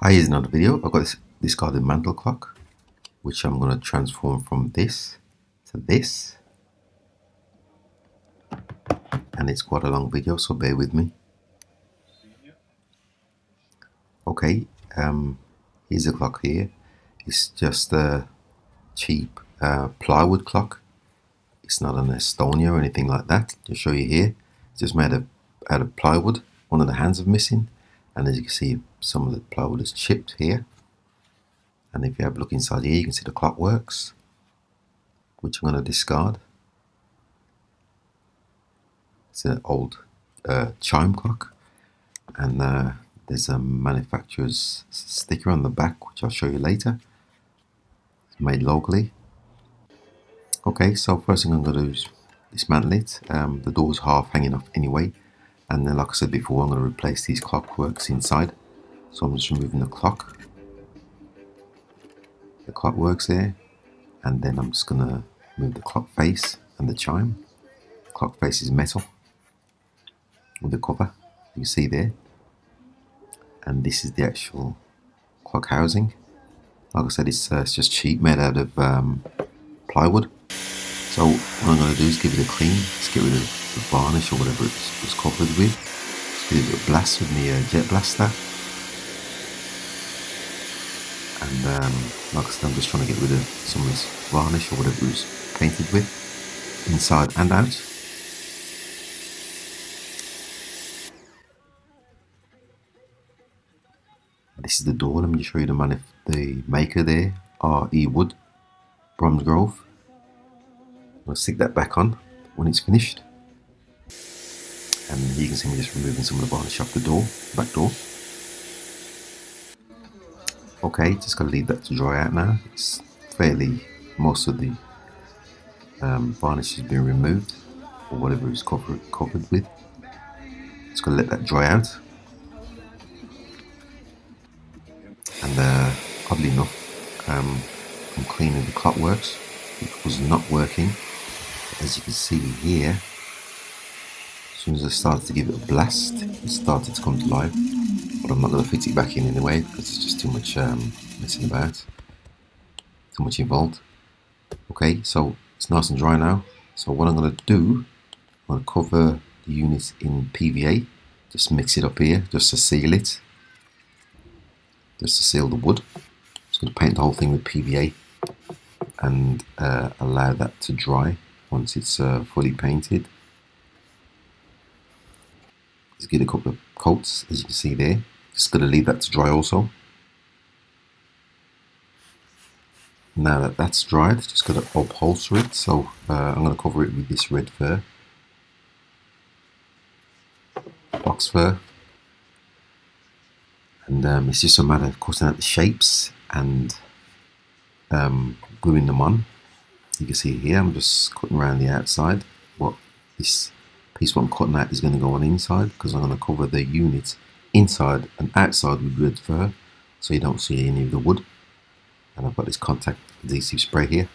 Hi, here's another video. I've got this discarded mantle clock, which I'm going to transform from this to this. And it's quite a long video, so bear with me. Okay, here's the clock here. It's just a cheap plywood clock. It's not an Estonia or anything like that. To show you here, it's just made out of plywood. One of the hands are missing, and as you can see, some of the plywood is chipped here. And if you have a look inside here, you can see the clock works, which I'm going to discard. It's an old chime clock, and there's a manufacturer's sticker on the back, which I'll show you later. It's made locally. Okay, so first thing I'm going to do is dismantle it. The door's half hanging off anyway, and then like I said before, I'm going to replace these clockworks inside. So I'm just removing the clock works there, and then I'm just going to remove the clock face and the chime. The clock face is metal with the cover, you can see there, and this is the actual clock housing. Like I said, it's just cheap, made out of plywood. So what I'm going to do is give it a clean, just get rid of the varnish or whatever it was covered with. Just give it a blast with the jet blaster. And like I said, I'm just trying to get rid of some of this varnish or whatever it was painted with, inside and out. This is the door. Let me just show you the maker there, R.E. Wood, Bromsgrove. I'll stick that back on when it's finished. And you can see me just removing some of the varnish off the door, back door. Okay, just gotta leave that to dry out now. It's most of the varnish has been removed, or whatever it's covered with. Just gotta let that dry out. And oddly enough, I'm cleaning the clockworks. It was not working. As you can see here, as soon as I started to give it a blast, it started to come to life. But I'm not going to fit it back in anyway, because it's just too much messing about, too much involved. Okay, so it's nice and dry now. So what I'm going to do, I'm going to cover the unit in PVA, just mix it up here, just to seal it, just to seal the wood. I'm just going to paint the whole thing with PVA and allow that to dry once it's fully painted. Just get a couple of coats, as you can see there. Just going to leave that to dry also. Now that that's dried, just going to upholster it. So I'm going to cover it with this red fur, fox fur, and it's just a matter of cutting out the shapes and gluing them on. You can see here, I'm just cutting around the outside. What this piece what I'm cutting out is going to go on inside, because I'm going to cover the unit inside and outside with red fur, so you don't see any of the wood. And I've got this contact adhesive spray here.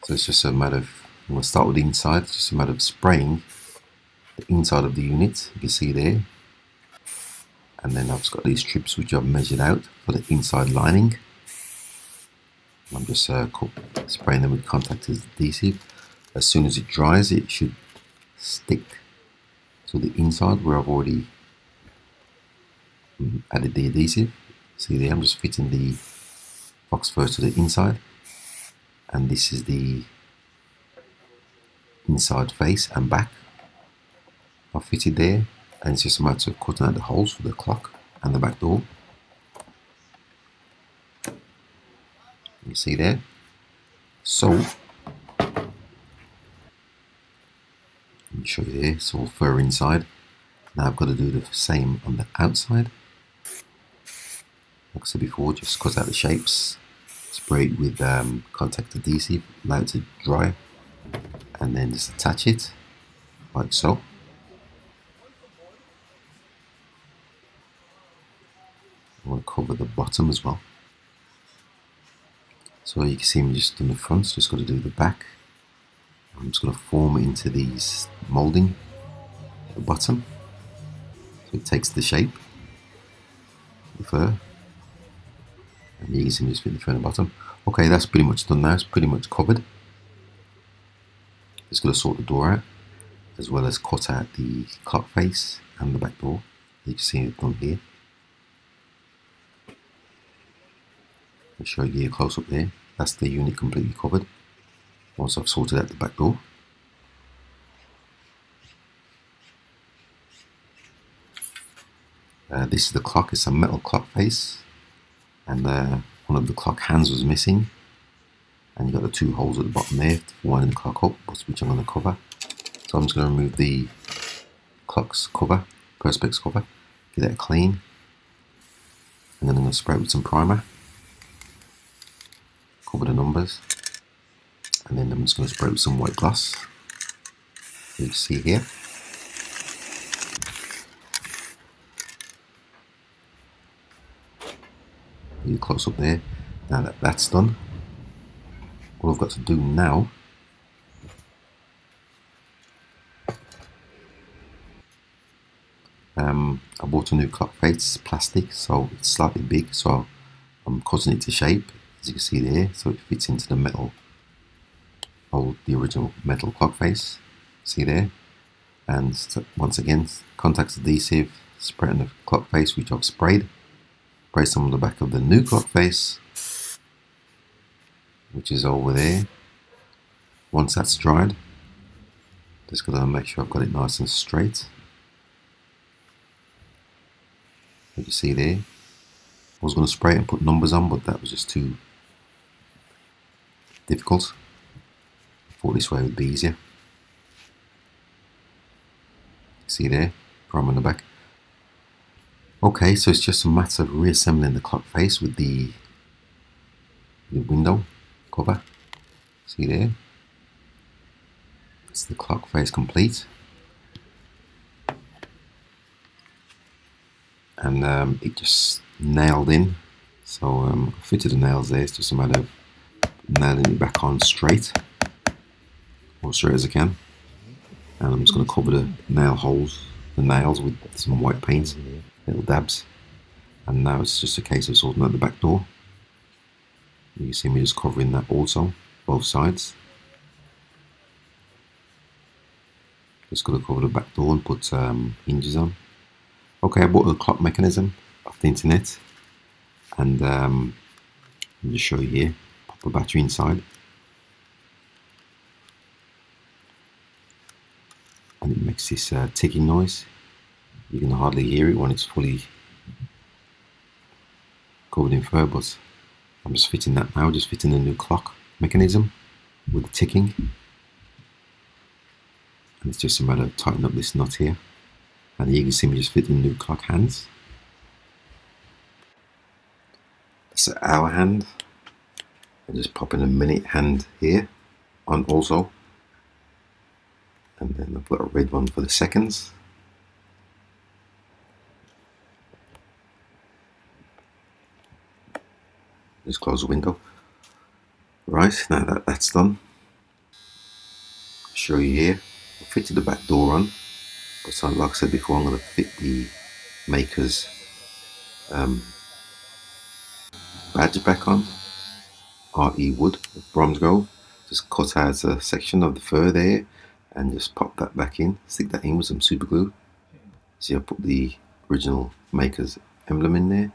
So it's just a matter of, I'm going to start with the inside. It's just a matter of spraying the inside of the unit, you can see there. And then I've just got these strips which I've measured out for the inside lining. I'm just spraying them with contact adhesive. As soon as it dries, it should stick to the inside where I've already added the adhesive. See there, I'm just fitting the fox fur to the inside, and this is the inside face and back. I've fitted there, and it's just a matter of cutting out the holes for the clock and the back door. You see there. So let me show you there. It's all fur inside. Now I've got to do the same on the outside. Like I said before, just cut out the shapes, spray it with contact adhesive, allow it to dry, and then just attach it like so. I want to cover the bottom as well. So you can see me just on the front, just got to do the back. I'm just going to form it into these moulding at the bottom. So it takes the shape, the fur, and you can see me just fit the fur in the bottom. Okay, that's pretty much done now. It's pretty much covered. Just going to sort the door out, as well as cut out the clock face and the back door. You can see it done here. I'll show you a close up there. That's the unit completely covered. Once I've sorted out the back door. This is the clock. It's a metal clock face, and one of the clock hands was missing. And you've got the two holes at the bottom there for winding the clock up, which I'm going to cover. So I'm just going to remove the clock's cover, perspex cover, get that clean, and then I'm going to spray it with some primer, cover the numbers, and then I'm just going to spray it with some white gloss. You can see here. You close up there. Now that that's done, all I've got to do now I bought a new clock face, plastic, so it's slightly big, so I'm cutting it to shape, as you can see there, so it fits into the metal, the original metal clock face, see there. And once again, contact adhesive, spray on the clock face, which I've sprayed, spray some on the back of the new clock face, which is over there. Once that's dried, just gotta make sure I've got it nice and straight. You can see there. I was going to spray it and put numbers on, but that was just too difficult. I thought this way would be easier. See there, primer on the back. Okay, so it's just a matter of reassembling the clock face with the window cover. See there. That's the clock face complete. And it just nailed in, so I fitted the nails there. It's just a matter of nailing it back on straight, or straight as I can. And I'm just going to cover the nails with some white paint, little dabs. And now it's just a case of sorting out the back door. You can see me just covering that also, both sides. Just going to cover the back door and put hinges on. Okay, I bought the clock mechanism off the internet, and let me just show you here. Pop the battery inside, and it makes this ticking noise. You can hardly hear it when it's fully covered in fur, but I'm just fitting that now, just fitting the new clock mechanism with the ticking. And it's just a matter of tightening up this nut here. And you can see me just fitting new clock hands. That's an hour hand. I'm just popping a minute hand here on also. And then I've got a red one for the seconds. Just close the window. Right, now that's done. I'll show you here. I fitted the back door on. But so, like I said before, I'm going to fit the maker's badge back on. RE wood, Bronze Grove. Just cut out a section of the fur there and just pop that back in. Stick that in with some super glue. See, I put the original maker's emblem in there.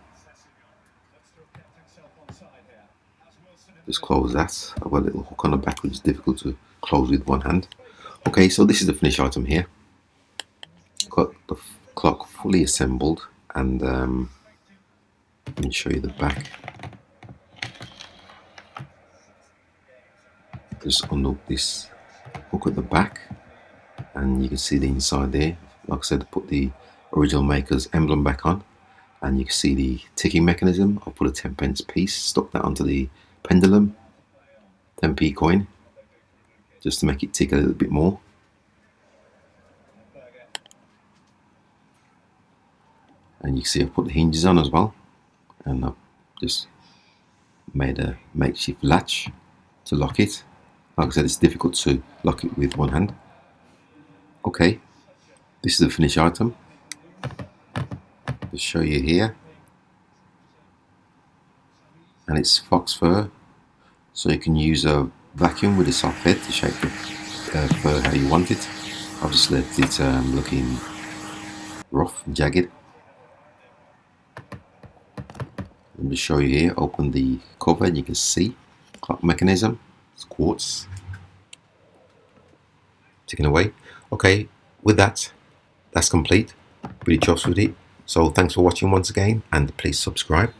Just close that. I've got a little hook on the back which is difficult to close with one hand. Okay, so this is the finished item here. Got the clock fully assembled, and let me show you the back. Just unhook this hook at the back, and you can see the inside there. Like I said, put the original maker's emblem back on, and you can see the ticking mechanism. I'll put a 10p piece, stuck that onto the pendulum, 10p coin, just to make it tick a little bit more. And you can see I've put the hinges on as well, and I've just made a makeshift latch to lock it. Like I said, it's difficult to lock it with one hand. Okay, this is the finished item. Just show you here, and it's fox fur, so you can use a vacuum with a soft bed to shape the fur how you want it. I've just left it looking rough and jagged. Let me show you here. Open the cover and you can see clock mechanism. It's quartz taken away. Okay, with that, that's complete. Pretty chuffed with it. So thanks for watching once again, and please subscribe.